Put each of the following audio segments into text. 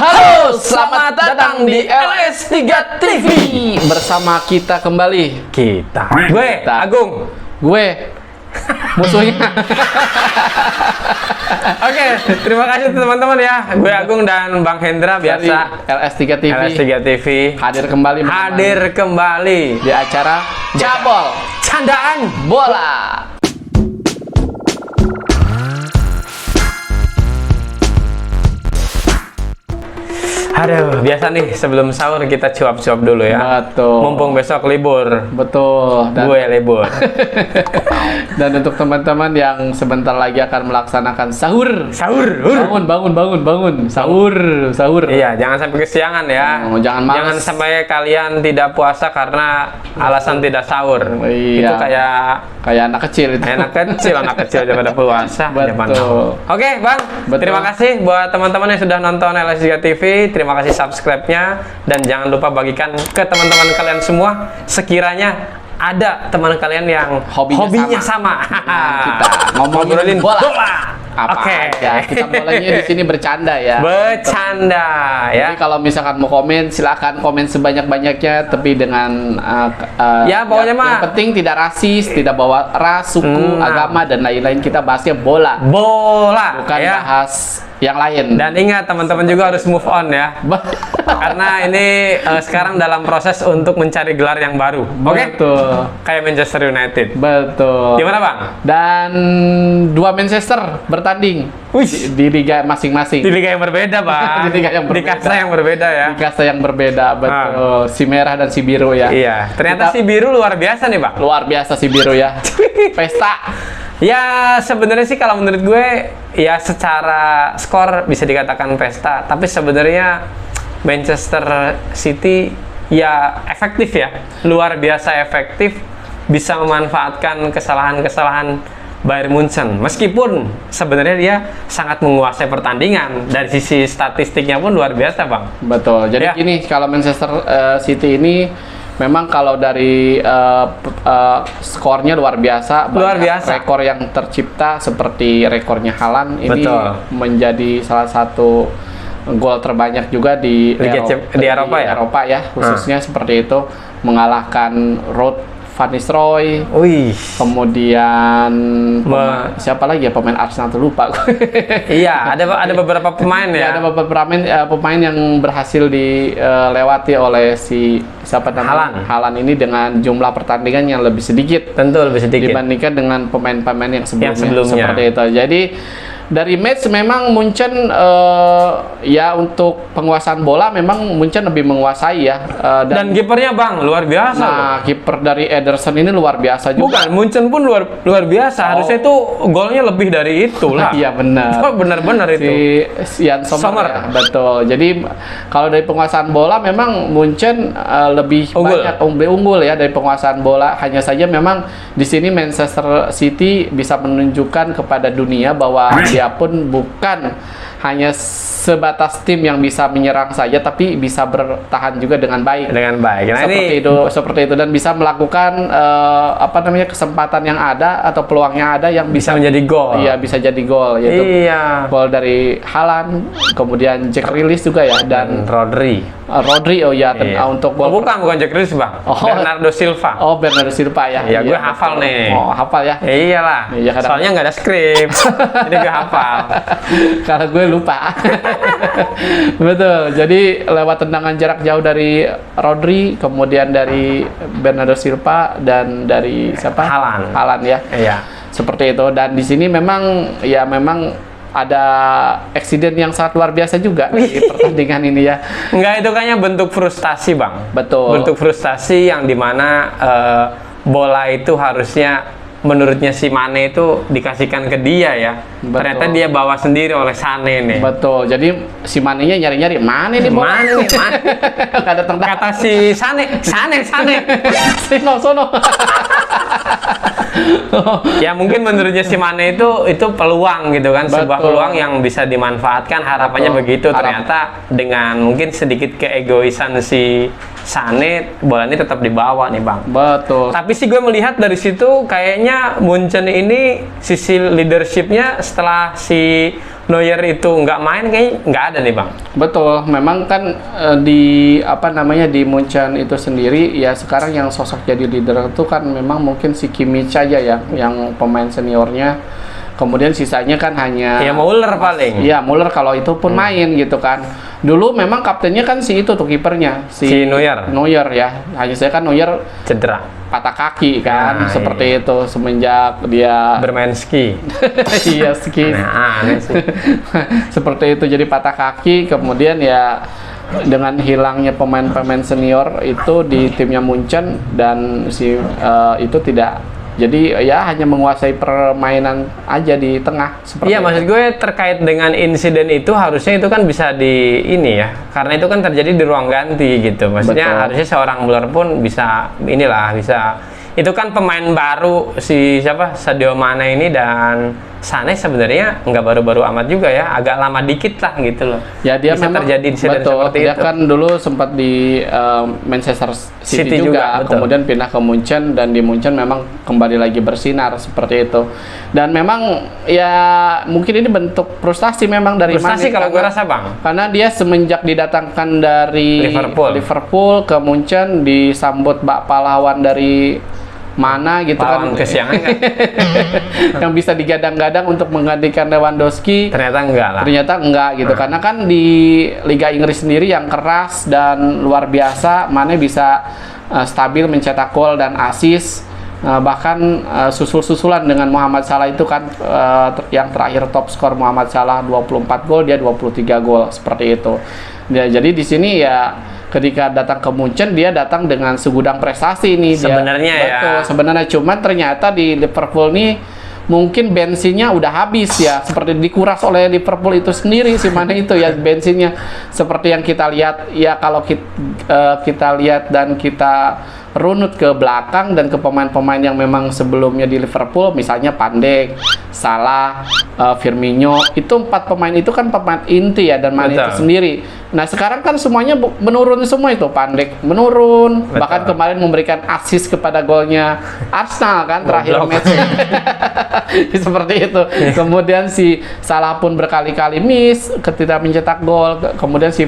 Halo, selamat datang di LS3 TV. Bersama kita kembali. Gue Agung. Gue musuhnya. Oke, terima kasih teman-teman ya. Gue Agung dan Bang Hendra Dari biasa LS3 TV LS3 TV hadir kembali di acara Cabol Candaan Bola. Aduh, biasa nih sebelum sahur kita cuap-cuap dulu ya. Betul. Mumpung besok libur. Betul. Gue libur. Dan untuk teman-teman yang sebentar lagi akan melaksanakan sahur. Sahur. Bangun. Sahur. Iya, jangan sampai kesiangan ya. Jangan males. Jangan sampai kalian tidak puasa karena alasan tidak sahur. Iya. Itu kayak Kayak anak kecil itu. anak kecil daripada puasa. Zaman Betul. now. Oke, Bang. Betul. Terima kasih buat teman-teman yang sudah nonton LS3 TV. Terima kasih subscribe-nya dan jangan lupa bagikan ke teman-teman kalian semua sekiranya ada teman kalian yang hobinya sama. Kita ngomongin bola. Apa Oke. aja. Kita mulainya di sini bercanda ya. Bercanda ya. Jadi kalau misalkan mau komen silakan komen sebanyak-banyaknya tapi dengan Ya, pokoknya mah yang penting tidak rasis, tidak bawa ras, suku, agama dan lain-lain. Kita bahasnya bola. Bola Bukan ya. bahas yang lain. Dan ingat teman-teman juga harus move on ya. Karena ini sekarang dalam proses untuk mencari gelar yang baru. Oke? Betul. Kayak Manchester United. Betul. Gimana, Bang? Dan dua Manchester bertanding di liga masing-masing. Di liga yang berbeda, Bang. Di liga yang berbeda. Di kasta yang berbeda ya. Di kasta yang berbeda, betul. Si merah dan si biru ya. Iya. Ternyata si biru luar biasa nih, Bang. Luar biasa si biru ya. Pesta. Ya, sebenarnya sih kalau menurut gue ya secara skor bisa dikatakan pesta, tapi sebenarnya Manchester City ya efektif ya. Luar biasa efektif, bisa memanfaatkan kesalahan-kesalahan Bayern Munchen. Meskipun sebenarnya dia sangat menguasai pertandingan, dari sisi statistiknya pun luar biasa, Bang. Betul. Jadi Ya. gini, kalau Manchester City ini memang kalau dari skornya luar biasa, Luar banyak biasa. rekor yang tercipta seperti rekornya Haaland ini Betul. menjadi salah satu gol terbanyak juga di Di Eropa ya? Eropa ya, khususnya seperti itu, mengalahkan Ruud van Nistelrooy. Wih. Kemudian siapa lagi ya pemain Arsenal tuh lupa gue. Iya, ada beberapa pemain Ya, ya. ada beberapa pemain yang berhasil dilewati oleh si siapa namanya Haaland ini dengan jumlah pertandingan yang lebih sedikit Tentu lebih sedikit. dibandingkan dengan pemain-pemain yang sebelumnya, sebelumnya. seperti itu. Jadi dari match memang Munchen ya untuk penguasaan bola memang Munchen lebih menguasai ya Dan kipernya, Bang, luar biasa loh. nah kiper dari Ederson ini luar biasa juga. Bukan, Munchen pun luar biasa. Harusnya itu golnya lebih dari itu lah. Iya benar. Oh, benar-benar itu. Si Jan Sommer. Sommer. Ya, betul. Jadi kalau dari penguasaan bola memang Munchen lebih Unggul. banyak unggul ya dari penguasaan bola. Hanya saja memang di sini Manchester City bisa menunjukkan kepada dunia bahwa dia pun bukan hanya sebatas tim yang bisa menyerang saja, tapi bisa bertahan juga dengan baik. Dengan baik. Nah, Seperti itu dan bisa melakukan kesempatan yang ada atau peluang yang ada yang bisa menjadi gol. Iya, bisa jadi gol, yaitu Iya. gol dari Haaland, kemudian Jack Grealish juga ya, dan Rodri. Rodri. Oh ya, Iya. untuk Oh, gol. bukan Jack Grealish, Bang. Oh. Bernardo Silva. Oh, Bernardo Silva ya. Iya, gue hafal betul. nih. Oh, hafal ya. Iyalah. Iya, kadang- Soalnya nggak ada skrip. Jadi gue hafal. Karena gue lupa. Betul. Jadi lewat tendangan jarak jauh dari Rodri, kemudian dari Bernardo Silva dan dari siapa? Haaland. Ya. Iya. Seperti itu. Dan di sini memang ada eksiden yang sangat luar biasa juga di pertandingan ini ya. Enggak, itu kayaknya bentuk frustasi, Bang. Betul. Bentuk frustasi yang dimana bola itu harusnya menurutnya si Mane itu dikasihkan ke dia ya. Betul. Ternyata dia bawa sendiri oleh Sane nih. Betul. Jadi si Mane-nya nyari-nyari, mana nih bola? Mana nih? Mana? Nggak ada tendang. Kata si Sane. Sono. Ya mungkin menurutnya si Mane itu peluang gitu kan, sebuah Betul. peluang yang bisa dimanfaatkan, harapannya Betul. begitu. Ternyata dengan mungkin sedikit keegoisan si Sané bola ini tetap dibawa nih Bang. Betul. Tapi sih gue melihat dari situ kayaknya Munchen ini sisi leadershipnya setelah si Neuer itu nggak main kayaknya nggak ada nih Bang. Betul, memang kan di apa namanya di Munchen itu sendiri ya sekarang yang sosok jadi leader itu kan memang mungkin si Kimmich aja ya yang pemain seniornya. Kemudian sisanya kan hanya Ya Muller paling. Iya, Muller kalau itu pun main gitu kan. Dulu memang kaptennya kan si itu tuh kipernya Si Neuer. Neuer ya. Hanya saya kan Neuer Cedera. patah kaki kan Nah, seperti itu semenjak dia Bermain ski. iya ski. Nah, aneh sih. Seperti itu jadi patah kaki kemudian ya dengan hilangnya pemain-pemain senior itu di timnya Munchen dan si itu tidak jadi ya hanya menguasai permainan aja di tengah seperti Iya, maksud gue terkait dengan insiden itu harusnya itu kan bisa di ini ya, karena itu kan terjadi di ruang ganti gitu. Maksudnya Betul. harusnya seorang Muller pun bisa inilah bisa. Itu kan pemain baru si siapa Sadio Mane ini dan Sané sebenarnya nggak baru-baru amat juga ya, agak lama dikit lah gitu loh. ya dia Bisa memang terjadi insiden betul seperti dia itu. kan dulu sempat di Manchester City, City juga, juga, betul. kemudian pindah ke Munchen dan di Munchen memang kembali lagi bersinar seperti itu dan memang ya mungkin ini bentuk frustasi memang dari Frustasi Mane kalau gue karena- rasa Bang. karena dia semenjak didatangkan dari Liverpool. ke Munchen disambut bak pahlawan dari mana gitu Pahlawan kan kesiangan kan? yang bisa digadang-gadang untuk menggantikan Lewandowski Ternyata enggak lah. ternyata enggak gitu karena kan di Liga Inggris sendiri yang keras dan luar biasa Mane bisa stabil mencetak gol dan assist bahkan susul-susulan dengan Muhammad Salah itu kan yang terakhir top skor Muhammad Salah 24 gol dia 23 gol seperti itu ya, jadi di sini ya ketika datang ke Munchen dia datang dengan segudang prestasi nih dia. Sebenarnya ya. Betul, sebenarnya cuman ternyata di Liverpool nih mungkin bensinnya udah habis ya seperti dikuras oleh Liverpool itu sendiri si Mane itu ya bensinnya seperti yang kita lihat ya kalau kita lihat dan kita runut ke belakang dan ke pemain-pemain yang memang sebelumnya di Liverpool misalnya Pandek, Salah, Firmino itu 4 pemain itu kan pemain inti ya dan Mane itu Betul. sendiri. Nah sekarang kan semuanya menurun semua itu Pandek menurun Betul. bahkan kemarin memberikan assist kepada golnya Arsenal kan terakhir Goblok. match seperti itu. Kemudian si Salah pun berkali-kali miss ketika mencetak gol. Kemudian si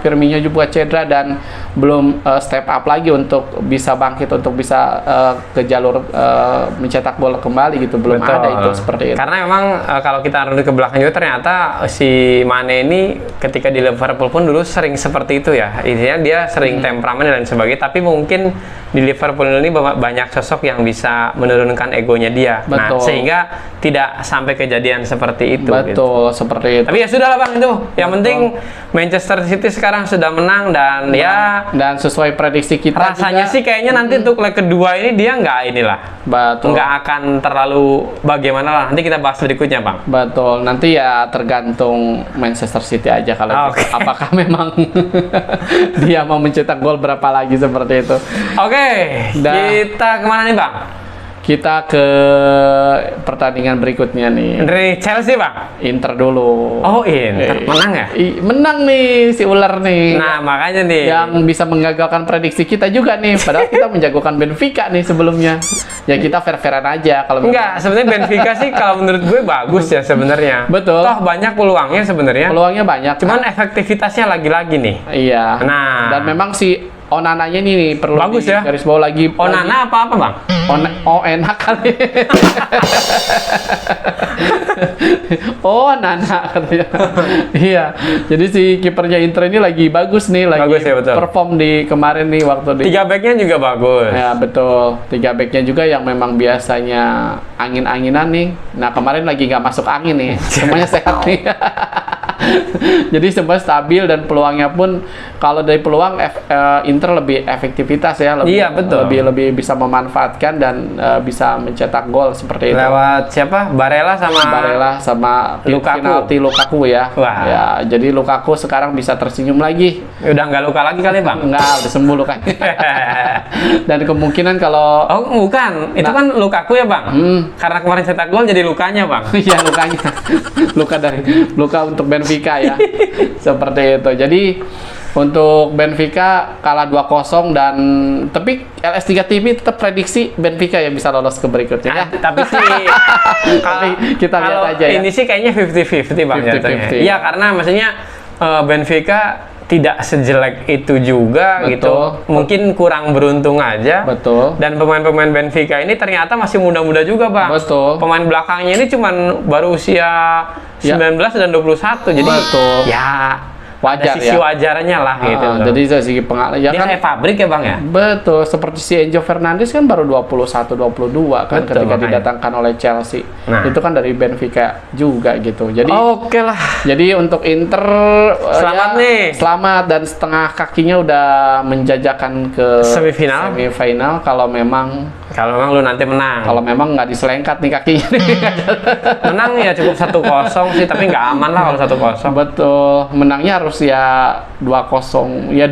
Firmino juga cedera dan belum step up lagi untuk bisa bangkit untuk bisa ke jalur mencetak gol kembali gitu. Belum Betul. ada itu seperti itu. Karena memang kalau kita runut ke belakang juga ternyata si Mane ini ketika di Liverpool pun dulu sering seperti itu ya. Intinya dia sering temperamen dan sebagainya. Tapi mungkin di Liverpool ini banyak sosok yang bisa menurunkan egonya dia. Nah, Betul. sehingga tidak sampai kejadian seperti itu. Gitu. Betul seperti itu. Tapi ya sudah lah Bang itu. Yang penting Manchester City sekarang sudah menang dan ya Dan sesuai prediksi kita rasanya juga, sih kayaknya nanti untuk leg kedua ini dia nggak inilah. betul. Nggak akan terlalu bagaimana lah. Nanti kita bahas berikutnya Bang. Betul, nanti ya tergantung Manchester City aja kalau gitu. Oke. Apakah memang dia mau mencetak gol berapa lagi seperti itu. Oke, Dah. kita kemana nih Bang? Kita ke pertandingan berikutnya nih. Dari Chelsea Bang? Inter dulu. Oh Inter, menang ya? Menang nih si ular nih. Nah makanya nih. Yang bisa menggagalkan prediksi kita juga nih. Padahal kita menjagokan Benfica nih sebelumnya. Ya kita fair-fairan aja kalau Enggak, sebenarnya Benfica sih kalau menurut gue bagus ya sebenarnya. Betul. Toh banyak peluangnya sebenarnya. peluangnya banyak. Cuman efektivitasnya lagi-lagi nih. Iya. Nah. Dan memang si Onananya nih perlu Bagus ya. garis bawah lagi. Onana apa-apa Bang? Oh enak kali. Oh Nana katanya. Iya. Jadi si kipernya Inter ini lagi bagus nih, lagi Bagus ya, betul. perform di kemarin nih waktu di. 3 backnya juga bagus. Ya betul. 3 backnya juga yang memang biasanya angin-anginan nih. Nah kemarin lagi nggak masuk angin nih. Semuanya sehat nih. Jadi semua stabil dan peluangnya pun kalau dari peluang Inter lebih efektivitas ya, lebih, Iya, betul. lebih bisa memanfaatkan dan bisa mencetak gol seperti itu. Lewat siapa? Barella sama Barella sama Lukaku. penalti Lukaku ya. Wah. Ya, jadi Lukaku sekarang bisa tersenyum lagi. Udah nggak luka lagi kali Bang? Enggak, udah sembuh lukanya. Dan kemungkinan kalau Oh bukan, itu Nah. kan Lukaku ya Bang? Karena kemarin cetak gol jadi lukanya Bang. iya lukanya luka untuk Benfica ya seperti itu. Jadi Untuk Benfica kalah 2-0 dan tapi LS3 TV tetap prediksi Benfica yang bisa lolos ke berikutnya ya. Tapi sih Tapi kita lihat kalau aja ya. ini sih kayaknya 50-50 Bang 50-50. jatuhnya. Iya, karena maksudnya Benfica tidak sejelek itu juga Betul. gitu. Mungkin kurang beruntung aja. Betul. Dan pemain-pemain Benfica ini ternyata masih muda-muda juga, Bang. Betul. Pemain belakangnya ini cuman baru usia 19 dan 21. Jadi Betul. ya Wajar ada sisi ya. wajarnya lah gitu. Jadi dari segi pengalaman ya Dia kan. kayak pabrik ya, Bang ya? Betul, seperti si Enzo Fernandes kan baru 21-22 kan Betul, ketika makanya. didatangkan oleh Chelsea. Nah. Itu kan dari Benfica juga gitu. Jadi Oke lah. Jadi untuk Inter Selamat ya, nih. Selamat dan setengah kakinya udah menjajakan ke Semifinal. kalau memang Kalau memang lu nanti menang. nggak diselengkat nih kakinya. Menang ya cukup 1-0 sih, tapi nggak aman lah kalau 1-0. Betul, menangnya harus ya 2-0. Ya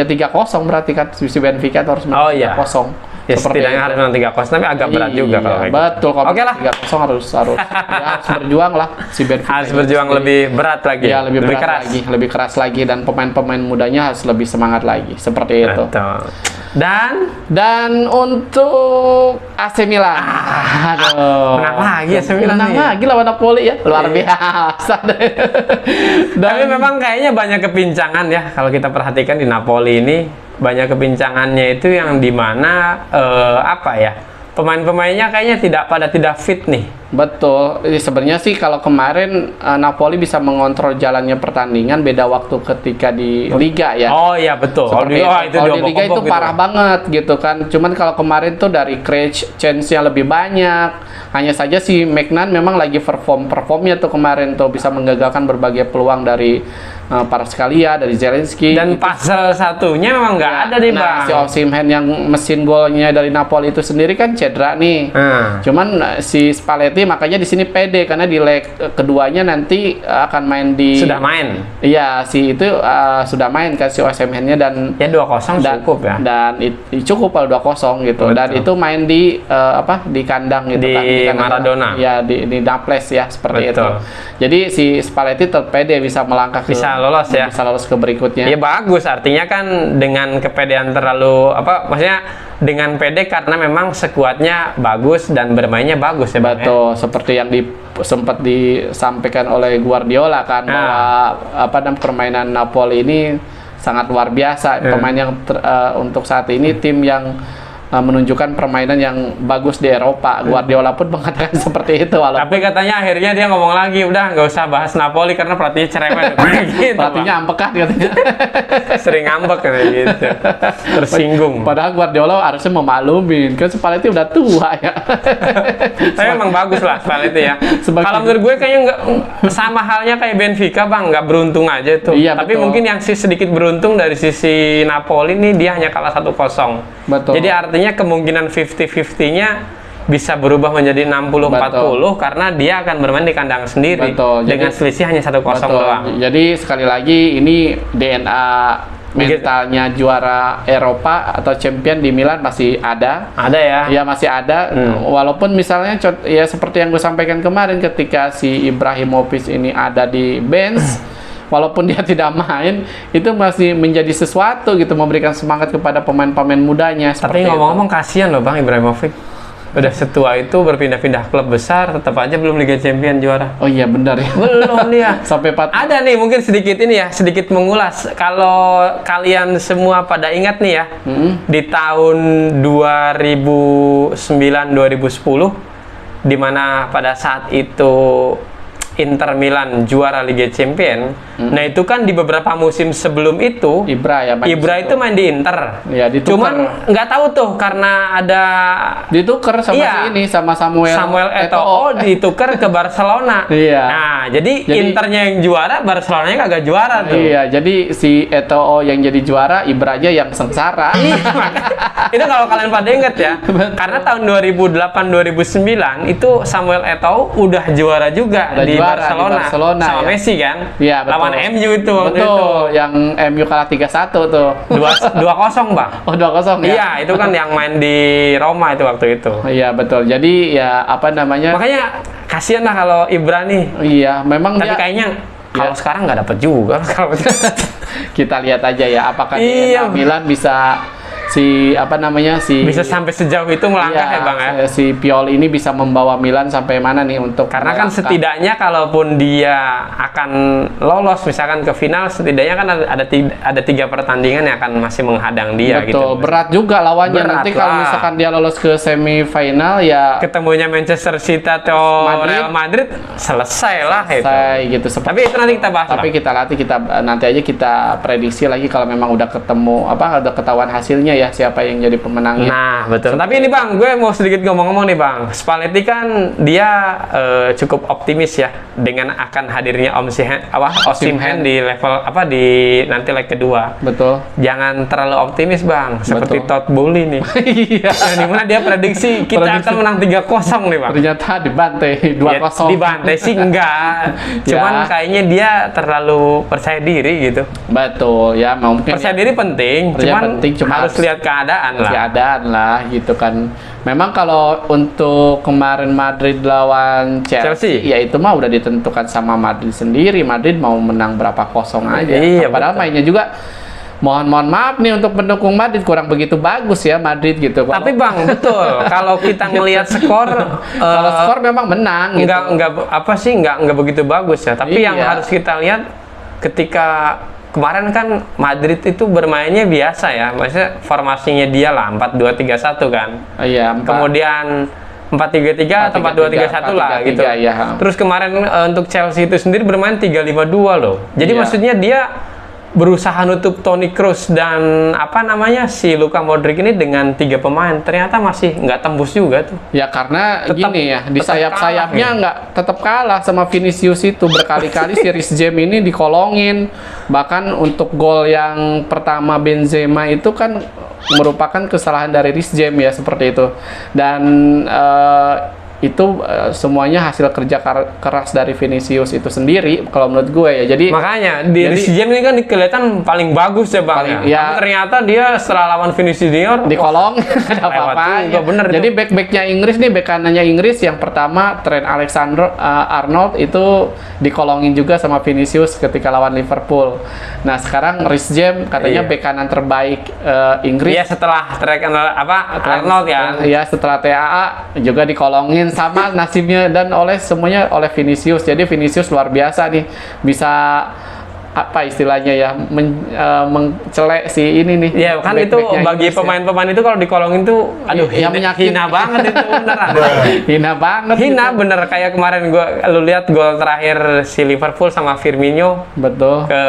3-0 berarti kan si Benfica itu harus menang Oh, iya. 3-0. Ya Seperti setidaknya itu. harus menang 3-0, tapi agak berat juga kalau kayak gitu. Betul, kalau Oke lah. 3-0 harus ya, harus berjuang lah si Benfica. Harus itu berjuang sendiri. lebih berat lagi. Ya, lebih berat keras. lagi, lebih keras lagi dan pemain-pemain mudanya harus lebih semangat lagi. Seperti itu. Betul. Dan untuk AC Milan. Aduh. menang lagi AC Milan Menang nih. lagi lawan Napoli ya. Luar Iya. biasa deh. Tapi memang kayaknya banyak kepincangan ya kalau kita perhatikan di Napoli ini, banyak kepincangannya itu yang dimana apa ya, pemain-pemainnya kayaknya tidak fit nih. Betul. Ini sebenarnya sih kalau kemarin Napoli bisa mengontrol jalannya pertandingan, beda waktu ketika di Liga ya. Oh iya betul. Seperti itu. Itu Kalau di Liga diobok-obok itu gitu. parah banget gitu kan. Cuman kalau kemarin tuh dari create chance-nya lebih banyak. Hanya saja si Magnan memang lagi performnya tuh kemarin tuh bisa menggagalkan berbagai peluang dari Kvaratskhelia, dari Zelensky. Dan puzzle satunya memang nggak ada nih, Nah, Bang. si Osimhen yang mesin golnya dari Napoli itu sendiri kan cedera nih. Cuman si Spalletti makanya di sini pede karena di leg keduanya nanti akan main di. Sudah main. Iya, si itu sudah main kan si Osimhen-nya dan Ya 2-0 cukup ya. Dan cukup kalau 2-0 gitu. Betul. Dan itu main di di kandang gitu Di kan. Kandang, Maradona. Ya di Naples ya seperti Betul. itu. Jadi si Spalletti terpede bisa melangkah Bisa lolos ya. Bisa lolos ke berikutnya. Ya bagus, artinya kan dengan kepedean terlalu maksudnya dengan pede karena memang skuadnya bagus dan bermainnya bagus ya, Bang. Betul, seperti yang sempat disampaikan oleh Guardiola kan bahwa namanya permainan Napoli ini sangat luar biasa. Pemain yang untuk saat ini tim yang menunjukkan permainan yang bagus di Eropa. Guardiola pun mengatakan seperti itu. Walaupun Tapi katanya akhirnya dia ngomong lagi, udah nggak usah bahas Napoli karena pelatihnya cerewet. Gitu, pelatihnya ambekan katanya. sering ngambek kayak gitu, tersinggung. Padahal Guardiola harusnya memaklumin kan Spalletti udah tua ya. Tapi emang bagus lah Spalletti ya. Kalau menurut gue kayaknya nggak sama halnya kayak Benfica, Bang, nggak beruntung aja tuh. Iya, Tapi betul. mungkin yang sedikit beruntung dari sisi Napoli nih dia hanya kalah 1-0. Betul. Jadi artinya kemungkinan 50-50-nya bisa berubah menjadi 60-40 karena dia akan bermain di kandang sendiri. Betul. Dengan selisih hanya 1-0 Betul. doang. Jadi sekali lagi ini DNA mentalnya juara Eropa atau champion di Milan masih ada. Ada ya. Ya masih ada, walaupun misalnya ya seperti yang gue sampaikan kemarin ketika si Ibrahimovic ini ada di bench, walaupun dia tidak main, itu masih menjadi sesuatu gitu, memberikan semangat kepada pemain-pemain mudanya. Tapi ngomong-ngomong kasihan loh Bang Ibrahimovic. Udah setua itu berpindah-pindah klub besar, tetap aja belum Liga Champion juara. Oh iya benar ya. Belum dia. Sampai Ada nih mungkin sedikit ini ya, sedikit mengulas. Kalau kalian semua pada ingat nih ya, di tahun 2009-2010, di mana pada saat itu Inter Milan juara Liga Champion. Nah itu kan di beberapa musim sebelum itu Ibra ya. Ibra itu main di Inter. Ya, ditukar. Cuman nggak tahu tuh karena ada ditukar sama Iya. si ini sama Samuel Eto'o ditukar ke Barcelona. Iya. Nah, jadi Internya yang juara, Barcelonanya kagak juara tuh. Iya, jadi si Eto'o yang jadi juara, Ibra aja yang sengsara. Iya, itu kalau kalian pada inget ya. Karena tahun 2008-2009 itu Samuel Eto'o udah juara juga di Barcelona sama ya. Messi kan. Iya, betul. Lawan MU itu waktu itu. Betul, yang MU kalah 3-1 tuh. 2-0, Bang. Oh, 2-0 ya? Iya, itu kan yang main di Roma itu waktu itu. Iya, betul. Jadi ya apa namanya? Makanya kasihan lah kalau Ibra nih. Iya, memang Tapi dia kayaknya Kalau Ya. sekarang nggak dapat juga kalau Kita lihat aja ya, apakah di Iya. Milan bisa bisa sampai sejauh itu melangkah ya Bang ya. si Pioli ini bisa membawa Milan sampai mana nih untuk Karena kan melangkah. setidaknya kalaupun dia akan lolos misalkan ke final, setidaknya kan ada 3 pertandingan yang akan masih menghadang dia betul gitu. berat juga lawannya. Berat Nanti kalau lah. misalkan dia lolos ke semifinal ya Ketemunya Manchester City atau Madrid. Real Madrid selesai lah itu. saya gitu. Tapi itu nanti kita bahas. Tapi nanti aja kita prediksi lagi kalau memang udah ketemu udah ketahuan hasilnya ya siapa yang jadi pemenangnya. Nah, betul. Tapi ini Bang, gue mau sedikit ngomong-ngomong nih Bang. Spalletti kan dia cukup optimis ya dengan akan hadirnya Osimhen di level di nanti leg kedua. Betul. Jangan terlalu optimis Bang, seperti Betul. Todd Bowley nih. Iya. Yang dimana dia prediksi kita akan menang 3-0 nih Bang. Ternyata dibantai Ya, 2-0. dibantai sih enggak. Cuman Ya. kayaknya dia terlalu percaya diri gitu. Betul ya, mungkin Percaya diri penting, Percaya cuman penting, cuma harus lihat keadaan lah. keadaan lah gitu kan. Memang kalau untuk kemarin Madrid lawan Chelsea, Chelsea. ya itu mah udah ditentukan sama Madrid sendiri. Madrid mau menang berapa kosong aja. Iya, Padahal betul. mainnya juga mohon maaf nih untuk pendukung Madrid kurang begitu bagus ya Madrid gitu. Tapi Bang, betul. Kalau kita ngelihat skor, Kalau skor memang menang gitu. enggak begitu bagus ya. Tapi yang Iya. harus kita lihat ketika kemarin kan Madrid itu bermainnya biasa ya. Maksudnya formasinya dia lah 4-2-3-1 kan. Iya, Kemudian 4-3-3 atau 4-2-3-1 lah 4-3-3, gitu. iya. Terus kemarin untuk Chelsea itu sendiri bermain 3-5-2 loh. Jadi Iya. maksudnya dia berusaha nutup Toni Kroos dan si Luka Modric ini dengan 3 pemain, ternyata masih nggak tembus juga tuh. Ya karena Tetap- gini ya, di tetap sayap-sayapnya kalah, ya. nggak tetap kalah sama Vinicius itu berkali-kali si Reece James ini dikolongin. Bahkan untuk gol yang pertama Benzema itu kan merupakan kesalahan dari Reece James ya seperti itu. Dan itu semuanya hasil kerja keras dari Vinicius itu sendiri kalau menurut gue ya. Jadi Makanya di Jadi- Reece James ini kan kelihatan paling bagus ya Bang. Paling- Ya. ya. Tapi ternyata dia setelah lawan Vinicius Junior dikolong ada lewat apa-apa. juga, bener itu. Jadi back-backnya Inggris nih, back kanannya Inggris yang pertama Trent Alexander-Arnold itu dikolongin juga sama Vinicius ketika lawan Liverpool. Nah sekarang Reece James katanya Iya. back kanan terbaik Inggris. Iya setelah Arnold ya. Ya setelah TAA juga dikolongin sama nasibnya dan semuanya oleh Vinicius. Jadi Vinicius luar biasa nih, bisa apa istilahnya ya mencelek si ini nih. Iya kan itu back-backnya bagi Inggris ya. pemain-pemain itu kalau dikolongin tuh aduh Yang menyakitkan. hina banget itu beneran. Hina banget. Hina gitu. bener kayak kemarin lu lihat gol terakhir si Liverpool sama Firmino Betul. ke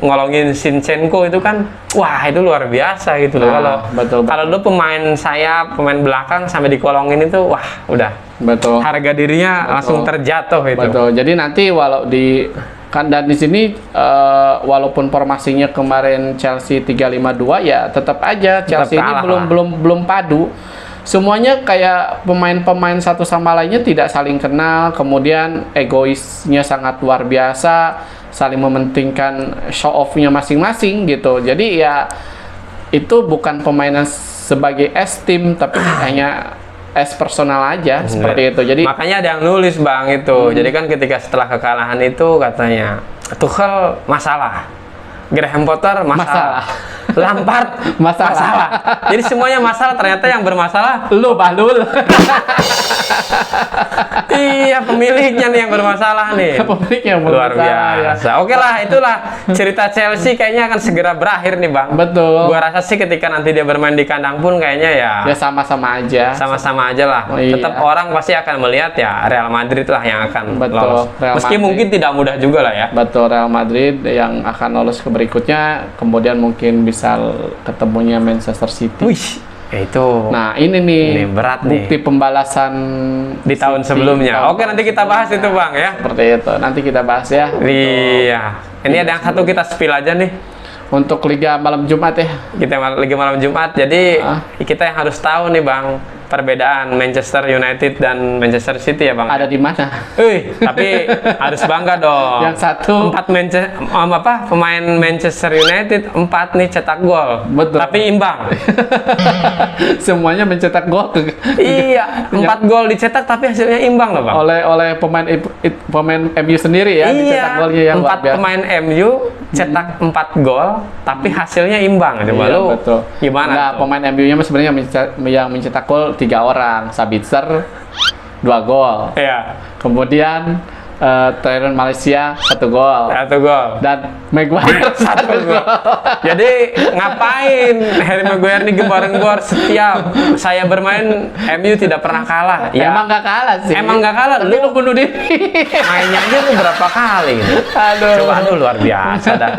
ngolongin Zinchenko itu kan wah itu luar biasa gitu loh. Nah, Kalau betul. kalau lu pemain sayap, pemain belakang sampai dikolongin itu wah udah Betul. harga dirinya langsung terjatuh itu. Betul. Jadi nanti dan di sini walaupun formasinya kemarin Chelsea 3-5-2 ya tetap aja Chelsea ini kalah lah. belum padu. Semuanya kayak pemain-pemain satu sama lainnya tidak saling kenal, kemudian egoisnya sangat luar biasa, saling mementingkan show off-nya masing-masing gitu. Jadi ya itu bukan permainan sebagai S-team tapi hanya as personal aja seperti itu. Jadi Makanya ada yang nulis Bang itu. Jadi kan ketika setelah kekalahan itu katanya Tuchel masalah, Graham Potter masalah, Lampard Masalah. Jadi semuanya masalah. Ternyata yang bermasalah lu Bahlul. iya pemiliknya nih yang bermasalah nih. Pemilik yang Luar bermasalah, ya. biasa. Oke lah, itulah cerita Chelsea kayaknya akan segera berakhir nih Bang. Betul. Gua rasa sih ketika nanti dia bermain di kandang pun kayaknya ya Ya sama-sama aja. sama-sama aja lah. Oh, iya. Tetap orang pasti akan melihat ya Real Madrid lah yang akan Betul, lolos. Real Meski Madrid. mungkin tidak mudah juga lah ya. Betul, Real Madrid yang akan lolos ke berikutnya, kemudian mungkin bisa ketemunya Manchester City. Wih, ya itu Nah, ini nih Ini berat nih. bukti pembalasan di tahun City. sebelumnya. Tahun Oke, nanti kita bahas itu Bang ya. seperti itu. Nanti kita bahas ya. Iya. Ini ada yang satu kita spill aja nih. Untuk Liga malam Jumat ya. Kita Liga malam Jumat. Jadi Ah. kita yang harus tahu nih Bang. perbedaan Manchester United dan Manchester City ya Bang? Ada di mana? Tapi harus bangga dong. Yang satu pemain Manchester United 4 nih cetak gol. Betul. Tapi imbang. Semuanya mencetak gol. Iya, 4 gol dicetak tapi hasilnya imbang loh Bang. Oleh pemain MU sendiri ya, dicetak Iya, golnya yang 4 pemain MU cetak 4 gol tapi hasilnya imbang. Coba Iya, lu betul. gimana Nah, tuh? pemain MU-nya sebenarnya yang mencetak gol 3 orang, Sabitzer 2 gol. Iya, Kemudian Tyrone Malaysia 1 gol. 1 gol. Dan Maguire 1 gol. Jadi ngapain Harry Maguire nih gembar-gembor setiap saya bermain MU tidak pernah kalah. Ya, Emang nggak kalah sih. emang nggak kalah. Tapi lu bunuh diri. Mainnya aja lu berapa kali gitu. Aduh. Coba lu luar biasa dah.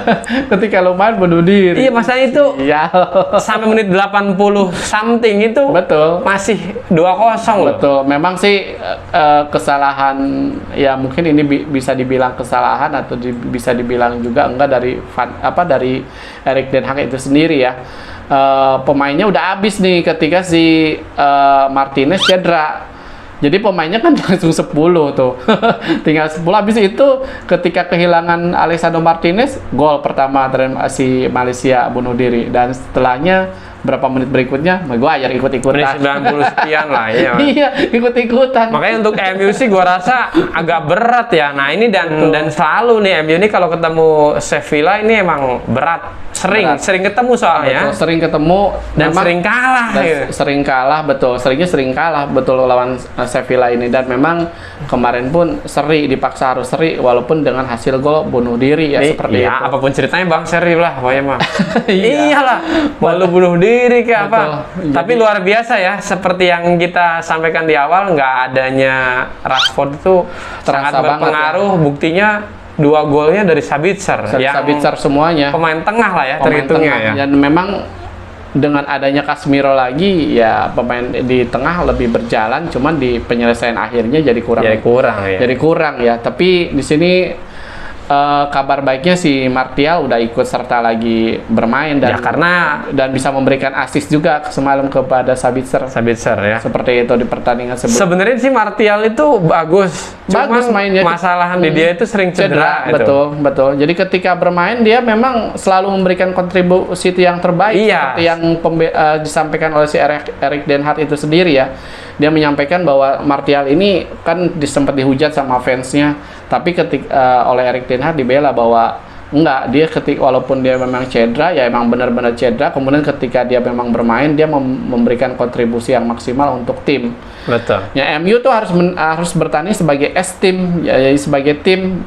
Ketika lu main bunuh diri. Iya, masalahnya itu Iya. sampai menit 80 something itu Betul. masih 2-0 loh. Betul. Memang sih kesalahan ya mungkin ini bisa dibilang kesalahan atau bisa dibilang juga enggak dari Erik ten Hag itu sendiri ya. Pemainnya udah habis nih ketika si Martinez cedera. Jadi pemainnya kan langsung 10 tuh. Tinggal 10. Habis itu ketika kehilangan Alessandro Martinez, gol pertama dari si Malaysia bunuh diri, dan setelahnya berapa menit berikutnya Maguire ikut-ikutan. Menit 90 sekian lah ya. Iya, ikut-ikutan. Makanya untuk MU sih gua rasa agak berat ya. Nah, ini dan selalu nih MU ini kalau ketemu Sevilla ini emang berat. Sering ketemu soalnya. Betul, sering ketemu Dan sering kalah. dan gitu. sering kalah, betul. Sering kalah betul lawan Sevilla ini, dan memang kemarin pun dipaksa harus seri walaupun dengan hasil gol bunuh diri ya, seperti iya, itu. apapun ceritanya Bang seri lah pokoknya mah. Iya. Iyalah, mau lu bunuh diri kayak apa. Betul. Tapi luar biasa ya, seperti yang kita sampaikan di awal, nggak adanya Rashford itu sangat Terasa banget berpengaruh. Buktinya 2 golnya dari Sabitzer. Sabitzer semuanya. Pemain tengah lah ya, Pemain terhitungnya tengah. ya. Dan memang dengan adanya Casemiro lagi ya pemain di tengah lebih berjalan, cuman di penyelesaian akhirnya jadi kurang. Jadi kurang ya. Tapi di sini kabar baiknya si Martial udah ikut serta lagi bermain dan Ya, karena dan bisa memberikan assist juga semalam kepada Sabitzer. Sabitzer ya. Seperti itu di pertandingan sebelumnya. Sebenarnya sih Martial itu bagus. Bagus Cuman mainnya. masalah di dia itu sering cedera. Betul. Jadi ketika bermain dia memang selalu memberikan kontribusi yang terbaik, Iya. seperti yang disampaikan oleh si Erik ten Hag itu sendiri ya. Dia menyampaikan bahwa Martial ini kan sempat dihujat sama fansnya, tapi ketika oleh Erik ten Hag dibela bahwa enggak, dia walaupun dia memang cedera ya emang benar-benar cedera, kemudian ketika dia memang bermain dia memberikan kontribusi yang maksimal untuk tim. Betul. Ya MU tuh harus bertanding sebagai S-team, ya, sebagai tim.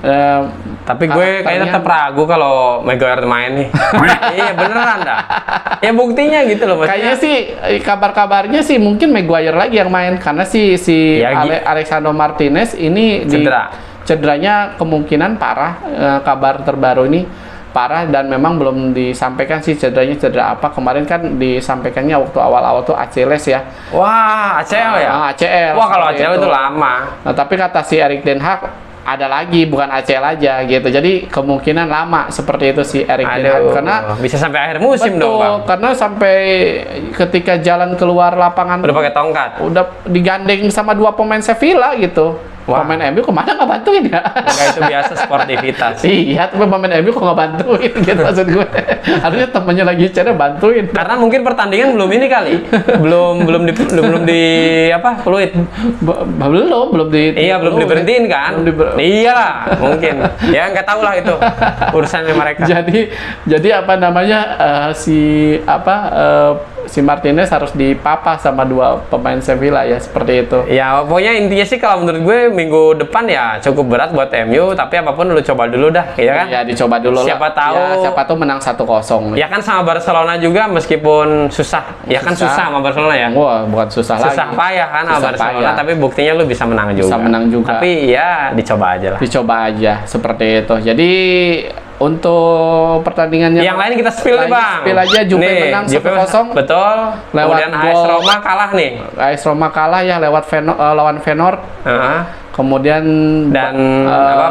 Tapi gue kayaknya tetap ragu kalau Maguire main nih. Iya beneran dah. Ya buktinya gitu loh maksudnya. Kayaknya sih kabar-kabarnya sih mungkin Maguire lagi yang main karena si Ya, Alessandro Martinez ini cederanya kemungkinan parah. Kabar terbaru ini parah dan memang belum disampaikan sih cederanya cedera apa. Kemarin kan disampaikannya waktu awal-awal tuh ACL ya. Wah, ACL ya? ACL. Wah, kalau ACL itu lama. Nah, tapi kata si Erik ten Hag ada lagi, bukan ACL aja gitu. Jadi kemungkinan lama seperti itu si Erik ten Hag, karena bisa sampai akhir musim betul, dong, Bang. karena sampai ketika jalan keluar lapangan Udah pakai tongkat. udah digandeng sama 2 pemain Sevilla gitu. Wah. Pemain MU kemana nggak bantuin ya? Enggak, itu biasa sportivitas. Iya, tapi pemain MU kok nggak bantuin gitu maksud gue. Harusnya temennya lagi cedera bantuin. Karena mungkin pertandingan belum ini kali. belum di apa? Fluid. Belum Iya, belum diberhentiin kan? Iyalah, mungkin. Ya nggak tahu lah itu urusannya mereka. Jadi apa namanya si Martinez harus dipapah sama 2 pemain Sevilla ya, seperti itu. Ya pokoknya intinya sih kalau menurut gue minggu depan ya cukup berat buat MU, tapi apapun lu coba dulu dah, ya kan? Ya dicoba dulu lah. Siapa tahu. Ya, siapa tahu menang 1-0. Ya kan sama Barcelona juga meskipun susah. Ya kan susah sama Barcelona ya. Wah, bukan susah lagi. Susah payah kan sama Susah Barcelona, payah. tapi buktinya lu bisa menang juga. Bisa menang juga. Tapi ya dicoba aja lah. Dicoba aja seperti itu. Jadi untuk pertandingannya Yang lain kita spill nih, Bang. Spill aja, Juve menang 1-0. Betul. Lewat Kemudian AS gol. Roma kalah nih. AS Roma kalah ya lewat lawan Feyenoord. Heeh. Kemudian Dan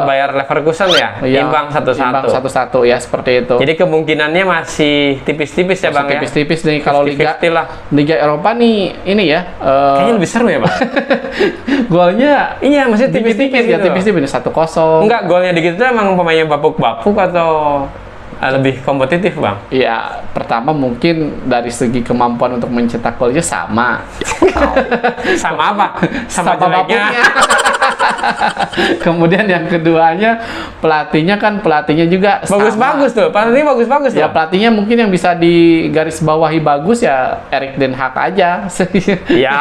Bayer Leverkusen ya, iya, imbang 1-1. Imbang 1-1 ya, seperti itu. Jadi kemungkinannya masih tipis-tipis ya Bang ya. Tipis-tipis nih kalau 50-50 lah. Liga Eropa nih ini ya. Kayaknya lebih seru ya Bang. Golnya Iya, masih tipis-tipis ya, gitu. tipis-tipis 1-0. Enggak, golnya dikit itu emang pemainnya bapuk-bapuk atau lebih kompetitif Bang? Iya, pertama mungkin dari segi kemampuan untuk mencetak golnya sama. Sama apa? Sama jeleknya. bapuknya. Kemudian yang keduanya pelatihnya juga Bagus-bagus tuh, pelatihnya bagus-bagus Ya tuh. pelatihnya mungkin yang bisa digaris bawahi bagus ya Erik ten Hag aja. Ya,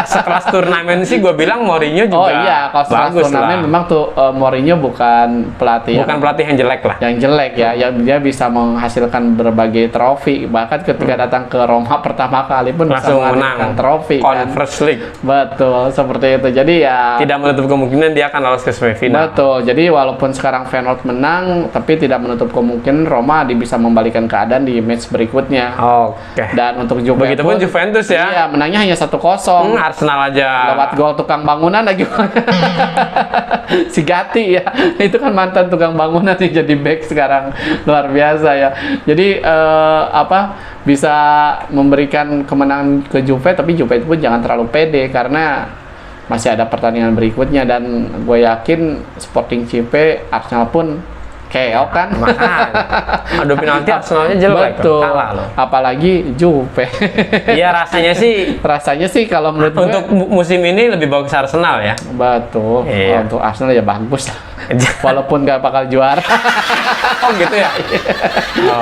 sekelas turnamen sih gue bilang Mourinho juga Oh iya, kalau setelah bagus turnamen lah. memang tuh Mourinho bukan pelatih Bukan pelatih yang jelek lah. yang jelek ya, yang dia bisa menghasilkan berbagai trofi. Bahkan ketika datang ke Roma pertama kali pun bisa Langsung menghasilkan menang trofi kan. Conference League. Betul, seperti itu. Jadi ya Tidak menutup kemungkinan dia akan lolos ke semifinal. betul. Jadi walaupun sekarang Feyenoord menang, tapi tidak menutup kemungkinan Roma bisa membalikan keadaan di match berikutnya. Oke. Dan untuk Juve Begitupun pun, Juventus ya. Iya, menangnya hanya 1-0. Arsenal aja. Lewat gol tukang bangunan lagi. Si Gatti ya. Itu kan mantan tukang bangunan yang jadi back sekarang. Luar biasa ya. Jadi bisa memberikan kemenangan ke Juve, tapi Juve pun jangan terlalu pede karena masih ada pertandingan berikutnya, dan gue yakin Sporting CP Arsenal pun keok kan. Makanya. Adu penalti Arsenalnya jelek. Betul. Kalah loh. Apalagi Juve. Iya, rasanya sih kalau menurut gue untuk musim ini lebih bagus Arsenal ya. betul. Iya. Untuk Arsenal ya bagus. Walaupun nggak bakal juara. Oh gitu ya.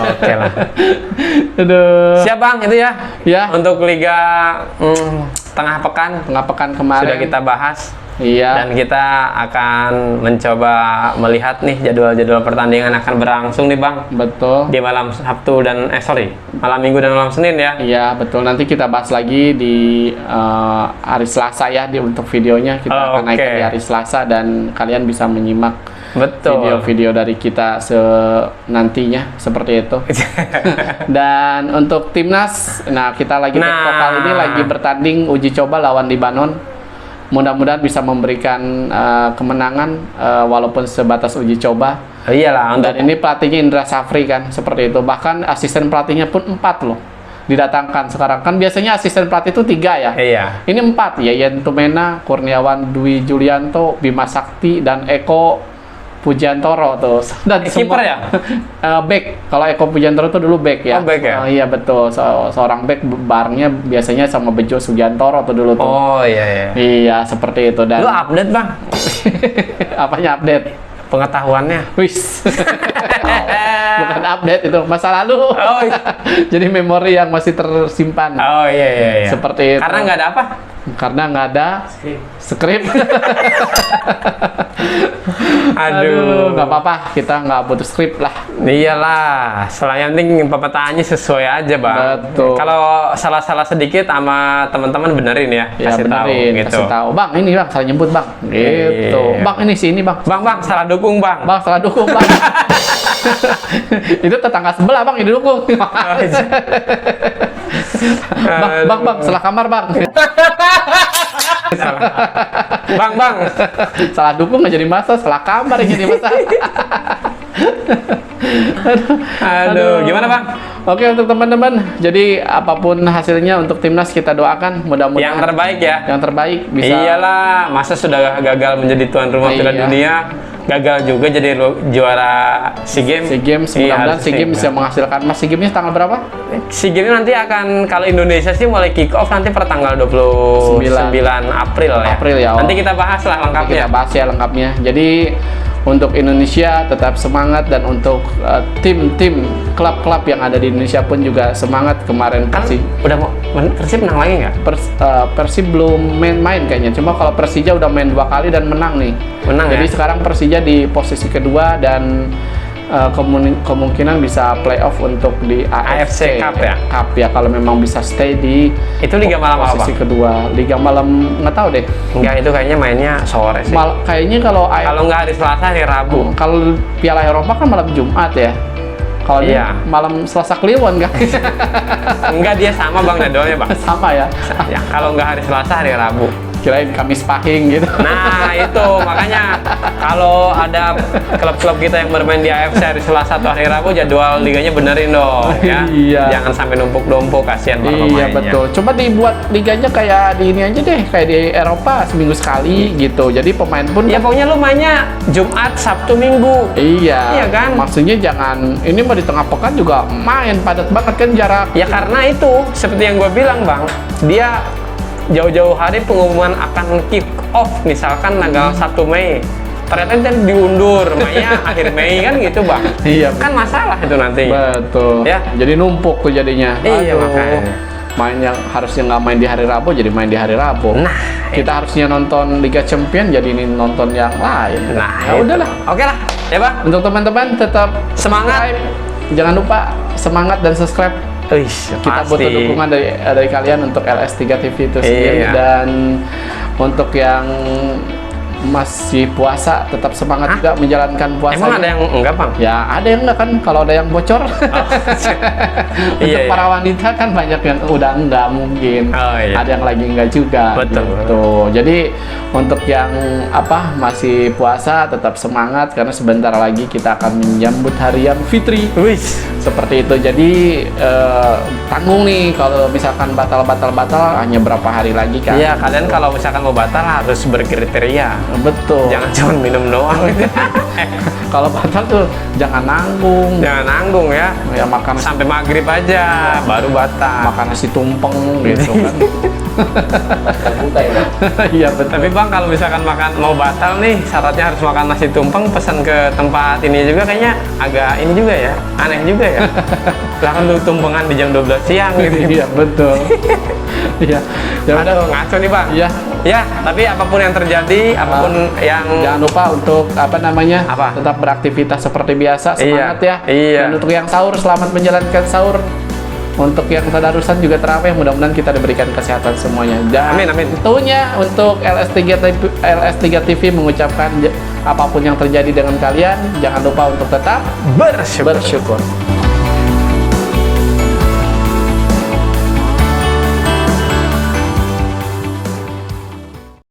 Oke lah. Aduh. Siap Bang, itu ya. Ya. Untuk Liga tengah pekan Tengah pekan kemarin sudah kita bahas. Iya. Dan kita akan mencoba melihat nih jadwal-jadwal pertandingan akan berlangsung nih Bang. Betul. Di malam Sabtu dan malam Minggu dan malam Senin ya. Iya, betul. Nanti kita bahas lagi di hari Selasa ya, untuk videonya kita akan naikkan di hari Selasa, dan kalian bisa menyimak Betul. video-video dari kita nantinya seperti itu. Dan untuk timnas, kita lagi kali ini lagi bertanding uji coba lawan Libanon. Mudah-mudahan bisa memberikan kemenangan walaupun sebatas uji coba. Oh, iyalah, Dan ini pelatihnya Indra Safri kan, seperti itu. Bahkan asisten pelatihnya pun 4 loh didatangkan sekarang. Kan biasanya asisten pelatih itu 3 ya. Iya. Ini 4 ya, Yen Tumena, Kurniawan Dwi Julianto, Bima Sakti, dan Eko Pujiantoro tuh. Dan Kiper ya? Back. Kalau Eko Pujiantoro tuh dulu back ya. Oh, back ya? Iya betul. Seorang back barengnya biasanya sama Bejo Sugiantoro tuh dulu tuh. Oh iya. Iya, seperti itu. Dan Lu update Bang apanya update? pengetahuannya. Wis. Bukan update, itu masa lalu. Oh, iya. Jadi memori yang masih tersimpan. Oh iya. Seperti itu. Karena nggak ada apa? Karena nggak ada skrip. Aduh. Nggak apa-apa, kita nggak butuh skrip lah. Iyalah, yang penting pepetaannya sesuai aja Bang. Betul. Kalau salah-salah sedikit sama teman-teman benerin ya, Ya kasih tahu benerin, gitu. kasih tahu. Bang, ini Bang, salah nyebut Bang. Gitu. Iya. Bang, ini sini Bang. Bang, salah dukung Bang. Bang, salah dukung Bang. Itu tetangga sebelah Bang, yang didukung. Bang, salah kamar Bang. Bang. Salah dukung nggak jadi masalah, salah kamar yang jadi masalah. Aduh, gimana Bang? Oke, untuk teman-teman, jadi apapun hasilnya untuk timnas kita doakan mudah-mudahan Yang terbaik ya. Yang terbaik bisa. Iyalah, masa sudah gagal menjadi tuan rumah Piala Iya. Dunia, gagal juga jadi juara SEA Games. SEA Games, mudah-mudahan harus SEA Games bisa menghasilkan emas. SEA Games tanggal berapa? SEA Games nanti akan, kalau Indonesia sih mulai kick off nanti per tanggal 29 April ya. April ya. Nanti kita bahas lah Nanti lengkapnya. kita bahas ya lengkapnya. Jadi untuk Indonesia tetap semangat, dan untuk tim-tim klub-klub yang ada di Indonesia pun juga semangat. Kemarin Kan udah mau Persib menang lagi nggak? Persib belum main kayaknya. Cuma kalau Persija udah main 2 kali dan menang nih. Menang Jadi ya? sekarang Persija di posisi kedua, dan kemungkinan bisa playoff untuk di AFC Cup ya? Cup ya, kalau memang bisa stay di Itu Liga Malam apa? posisi kedua. Liga malam nggak tahu deh. Enggak, itu kayaknya mainnya sore sih. Kayaknya kalau Kalau nggak hari Selasa, hari Rabu. kalau Piala Eropa kan malam Jumat ya. Kalau ini Iya. malam Selasa Kliwon kan? Enggak, dia sama Bang jadwalnya Bang. Sama ya. Ya, kalau nggak hari Selasa, hari Rabu. Kirain Kamis Pahing gitu. Nah itu makanya kalau ada klub-klub kita yang bermain di AFC hari Selasa atau hari Rabu, jadwal liganya benerin dong ya. Iya. Jangan sampai numpuk-numpuk, kasihan para Iya pemainnya. betul. Coba dibuat liganya kayak di ini aja deh, kayak di Eropa seminggu sekali gitu. Jadi pemain pun Ya pokoknya lu mainnya Jumat, Sabtu, Minggu. iya. Iya kan? Maksudnya jangan ini mau di tengah pekan juga main padat banget kan jarak. Ya karena itu seperti yang gue bilang bang, dia jauh-jauh hari pengumuman akan kick off misalkan tanggal 1 Mei. Ternyata dia diundur, mainnya akhir Mei kan gitu bang. Iya. Kan masalah itu nanti. Betul. Ya. Jadi numpuk tuh jadinya. Iya, Aduh. makanya. Main yang harusnya nggak main di hari Rabu jadi main di hari Rabu. Nah, kita harusnya nonton Liga Champion jadi ini nonton yang lain. Nah, ya itu. udahlah. Oke lah, ya bang. Untuk teman-teman tetap Semangat. subscribe. Jangan lupa semangat dan subscribe. Kita butuh dukungan dari kalian untuk LS3 TV itu sendiri. Iya. Dan untuk yang masih puasa tetap semangat juga menjalankan puasa. Emang ada yang enggak bang? Ya ada yang enggak kan, kalau ada yang bocor. Untuk Iya, para wanita kan banyak yang udah enggak mungkin. Oh, iya. Ada yang lagi enggak juga. Betul. Gitu. Jadi untuk yang masih puasa tetap semangat karena sebentar lagi kita akan menyambut harian Fitri. Wis. Seperti itu. Jadi tanggung nih kalau misalkan batal hanya berapa hari lagi kan. Iya, kalian kalau misalkan mau batal harus berkriteria. Betul. Jangan cuma minum doang. Kalau batal tuh jangan nanggung. Jangan nanggung ya. Ya makan Sampai maghrib aja baru batal. makan nasi tumpeng gitu kan. Iya betul. Tapi bang kalau misalkan mau batal nih syaratnya harus makan nasi tumpeng, pesan ke tempat ini juga kayaknya agak ini juga ya, aneh juga ya. Lah kan lu tumpengan di jam 12 siang gitu. Iya betul. Iya. Aduh ngaco nih bang. Iya. Ya, tapi apapun yang terjadi, apapun yang Jangan lupa untuk Apa? tetap beraktivitas seperti biasa, semangat ya. Iya. Dan untuk yang sahur, selamat menjalankan sahur. Untuk yang tadarusan juga terawih, mudah-mudahan kita diberikan kesehatan semuanya. Dan Amin, amin. tentunya untuk LS3 TV mengucapkan apapun yang terjadi dengan kalian, jangan lupa untuk tetap bersyukur. bersyukur.